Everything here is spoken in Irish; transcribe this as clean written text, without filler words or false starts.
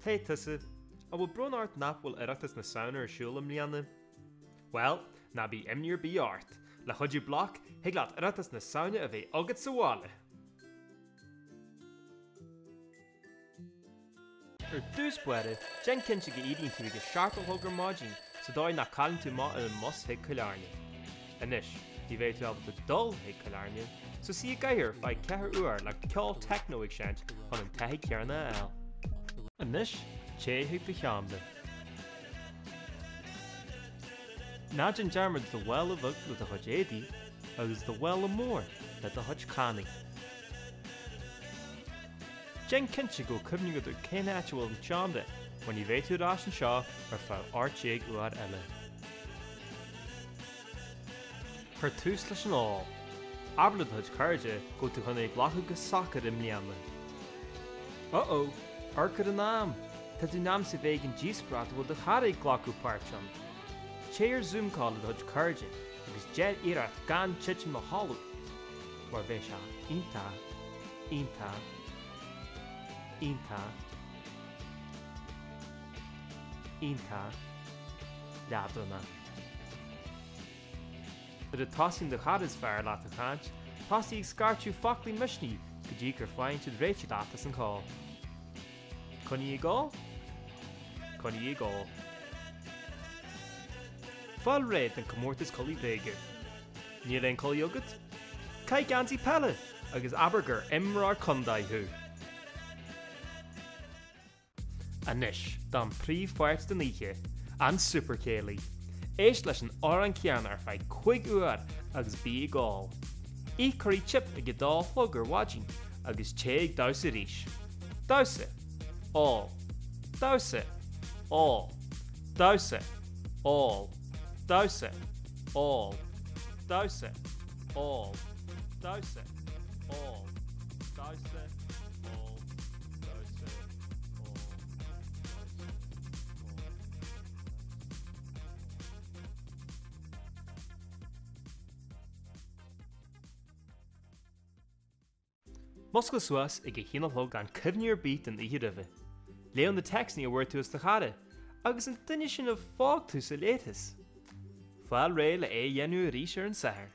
Hey tusa, a bhfuil brunart nach bhfuil oireachtas na saona ar siúil lianna? Well, na bí imní bí ort, le chuidiú BLOC, hiag leat oireachtas na saona a bheith agat sa bhaile. Ar dús buire, gen cinse go ídín tú go searpa thugur máidín, sa dóid nach calinn tú má an mos hiag coilearne. Anis, ní bheith tú alba dul hiag coilearne, so si gair fai cethir uair le ceol techno ag seint an an taithí cearna eil. Anis, ché hiag do cheamda. Náid an dearmad do bhfuil a bhug le do chuid éadí, agus do bhfuil a mór le do chuid cánaí. Gen cinse go cumne go dúr céine áite bhfuil an teamda, when you bheith tú rás an seo ar fáil áirteag uair eile. Chur tús leis an áil, abla do chuid cairde go tú chun ag ghlacha go sacad im líanana. Uh-oh, arcad an am, tá tú nám sa bheith an díosprát bhfuil do chara ag ghlacu páirteam. Chéir zoom call le chuid cairde, agus dead iarart gan tiitin mo hallú, mar bheith se ionta, ionta, ionta, ionta, leathanaigh. But a tossing the chad is fair leat a chant, tossing scartu fockley mishni, could ye gur find to tOireachtas and call. Can ye go? Can ye go? Fall red and comortis collie veger. Neil and collie yogut? Kai gansi pelle, agus aberger emrar kundai hu. Anish, dan pre-fight the niche, and super Kaylee. Éis leis an áran ceann ar feadh chuig uair agus bí gáil. Í choirí chip a gdá thug ar bhaidín agus téag dása ríis. Dása, all, dása, all, dása, all, dása, all, dása, all, dása, all, dása, all, dása, all. Moscow suas ag hinalthog an cibhnear beat an ihe ribhe. Leon the text ní a bhfuir tú as de chara, agus an duine sin a fág tú sa létas. Fáil ré le é dhéanú ríis ar an sahar.